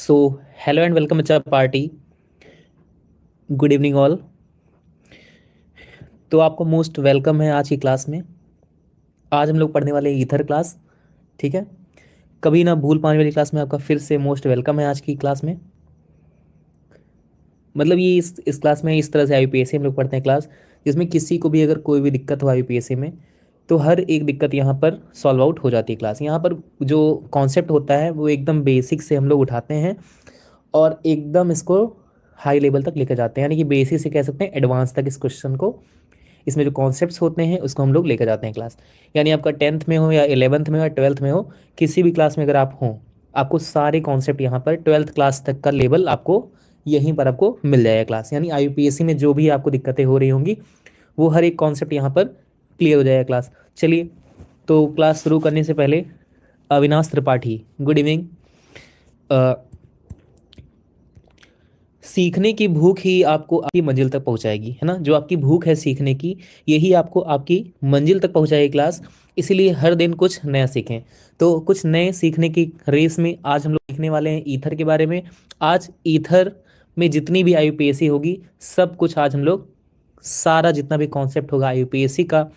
So hello and welcome बच्चा party. Good evening all. तो आपको मोस्ट वेलकम है आज की क्लास में। आज हम लोग पढ़ने वाले हैं ईथर क्लास। ठीक है, कभी ना भूल पाने वाली क्लास में आपका फिर से मोस्ट वेलकम है आज की क्लास में। मतलब ये इस क्लास में इस तरह से आईयूपीएससी हम लोग पढ़ते हैं क्लास, जिसमें किसी को भी अगर कोई भी दिक्कत हो आईयूपीएससी में तो हर एक दिक्कत यहाँ पर सॉल्व आउट हो जाती है। क्लास यहाँ पर जो कॉन्सेप्ट होता है वो एकदम बेसिक से हम लोग उठाते हैं और एकदम इसको हाई लेवल तक लेकर जाते हैं, यानी कि बेसिक से कह सकते हैं एडवांस तक इस क्वेश्चन को, इसमें जो कॉन्सेप्ट्स होते हैं उसको हम लोग लेकर जाते हैं क्लास। यानी आपका 10th में हो या 11th में हो या 12th में हो, किसी भी क्लास में अगर आप हों, आपको सारे कॉन्सेप्ट यहाँ पर 12th क्लास तक का लेवल आपको यहीं पर आपको मिल जाएगा क्लास। यानी आईयूपीएससी में जो भी आपको दिक्कतें हो रही होंगी वो हर एक कॉन्सेप्ट यहाँ पर क्लियर हो जाएगा क्लास। चलिए, तो क्लास शुरू करने से पहले अविनाश त्रिपाठी, गुड इवनिंग। सीखने की भूख ही आपको आपकी मंजिल तक पहुंचाएगी, है ना। जो आपकी भूख है सीखने की, यही आपको आपकी मंजिल तक पहुंचाएगी क्लास। इसीलिए हर दिन कुछ नया सीखें। तो कुछ नए सीखने की रेस में आज हम लोग सीखने वाले हैं ईथर के बारे में। आज ईथर में जितनी भी आईयूपीएससी होगी सब कुछ आज हम लोग, सारा जितना भी कॉन्सेप्ट होगा आईयूपीएससी का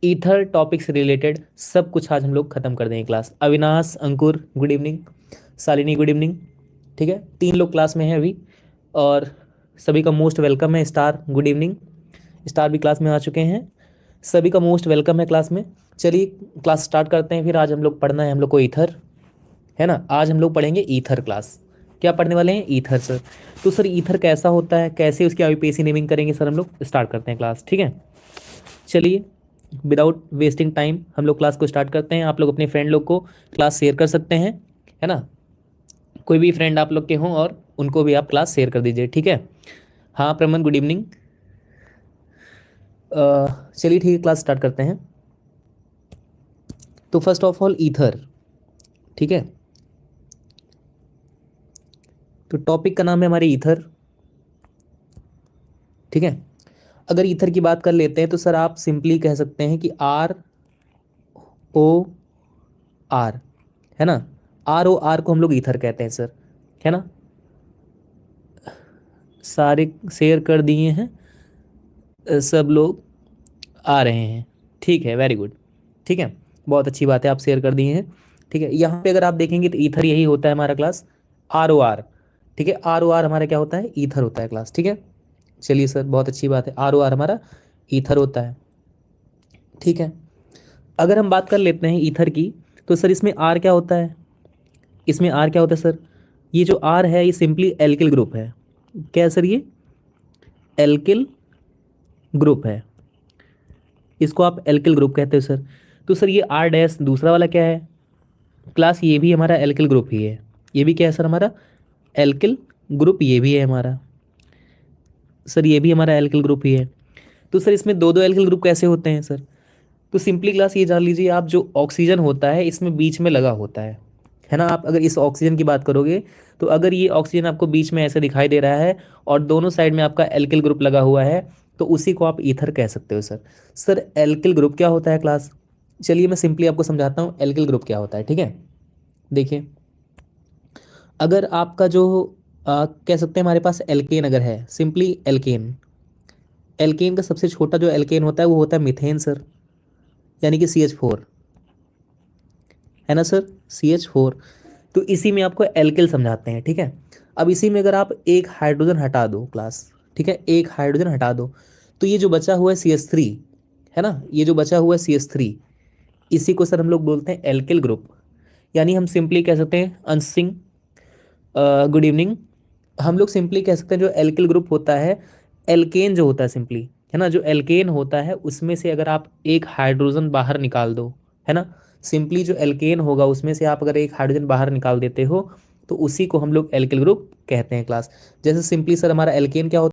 ईथर टॉपिक से रिलेटेड सब कुछ आज हम लोग खत्म कर देंगे class. Avinash, Ankur good evening, Shalini good evening. ठीक है, 3 लोग क्लास में हैं अभी और सभी का मोस्ट वेलकम है। स्टार गुड इवनिंग, स्टार भी क्लास में आ चुके हैं। सभी का मोस्ट वेलकम है क्लास में। चलिए क्लास स्टार्ट करते हैं। फिर आज हम लोग पढ़ना है हम लोग को ईथर, है ना। आज हम लोग पढ़ेंगे ईथर क्लास। क्या पढ़ने वाले हैं? Ether sir. तो सर ईथर कैसा होता है, कैसे उसकी आईयूपीएससी नेमिंग करेंगे सर, हम लोग स्टार्ट करते हैं क्लास। ठीक है, चलिए विदाउट वेस्टिंग टाइम हम लोग क्लास को स्टार्ट करते हैं। आप लोग अपने फ्रेंड लोग को क्लास शेयर कर सकते हैं, है ना। कोई भी फ्रेंड आप लोग के हों और उनको भी आप क्लास शेयर कर दीजिए, ठीक है। हाँ प्रमन गुड इवनिंग। चलिए ठीक है, क्लास स्टार्ट करते हैं। तो फर्स्ट ऑफ ऑल ईथर, ठीक है। तो टॉपिक का नाम है हमारे ईथर, ठीक है। अगर ईथर की बात कर लेते हैं तो सर आप सिंपली कह सकते हैं कि ROR, है ना। ROR को हम लोग ईथर कहते हैं सर, है ना। सारे शेयर कर दिए हैं, सब लोग आ रहे हैं, ठीक है, वेरी गुड। ठीक है, बहुत अच्छी बात है, आप शेयर कर दिए हैं। ठीक है, यहाँ पे अगर आप देखेंगे तो ईथर यही होता है हमारा क्लास, ROR। ठीक है, ROR हमारा क्या होता है? ईथर होता है क्लास, ठीक है। चलिए सर, बहुत अच्छी बात है, ROR हमारा ईथर होता है, ठीक है। अगर हम बात कर लेते हैं ईथर की, तो सर इसमें आर क्या होता है? इसमें आर क्या होता है सर? ये जो आर है ये सिंपली एल्किल ग्रुप है। क्या है सर? ये एल्किल ग्रुप है, इसको आप एल्किल ग्रुप कहते हो सर। तो सर ये आर डैश दूसरा वाला क्या है क्लास? ये भी हमारा एल्किल ग्रुप ही है। ये भी क्या है सर? हमारा एल्किल ग्रुप ये भी है हमारा, सर ये भी हमारा एल्किल ग्रुप ही है। तो सर इसमें दो दो एल्किल ग्रुप कैसे होते हैं सर? तो सिंपली क्लास ये जान लीजिए आप, जो ऑक्सीजन होता है इसमें बीच में लगा होता है ना। आप अगर इस ऑक्सीजन की बात करोगे तो अगर ये ऑक्सीजन आपको बीच में ऐसे दिखाई दे रहा है और दोनों साइड में आपका एल्किल ग्रुप लगा हुआ है, तो उसी को आप ईथर कह सकते हो सर। सर एल्किल ग्रुप क्या होता है क्लास? चलिए मैं सिंपली आपको समझाता हूँ एल्किल ग्रुप क्या होता है, ठीक है। देखिए, अगर आपका जो कह सकते हैं हमारे पास एल्केन अगर है, सिंपली एल्केन, एल्केन का सबसे छोटा जो एल्केन होता है वो होता है मिथेन सर, यानी कि CH4, है ना सर, CH4। तो इसी में आपको एल्किल समझाते हैं, ठीक है। अब इसी में अगर आप एक हाइड्रोजन हटा दो क्लास, ठीक है, एक हाइड्रोजन हटा दो, तो ये जो बचा हुआ है CH3, है ना, ये जो बचा हुआ है CH3, इसी को सर हम लोग बोलते हैं एल्किल ग्रुप। यानी हम सिंपली कह सकते हैं, अंश सिंह गुड इवनिंग, हम लोग सिंपली कह सकते हैं जो एल्किल ग्रुप होता है, एल्केन जो होता है सिंपली, है ना, जो एल्केन होता है उसमें से अगर आप एक हाइड्रोजन बाहर निकाल दो, है ना, सिंपली जो एल्केन होगा उसमें से आप अगर एक हाइड्रोजन बाहर निकाल देते हो तो उसी को हम लोग एल्किल ग्रुप कहते हैं क्लास। जैसे सिंपली सर हमारा एल्केन क्या होता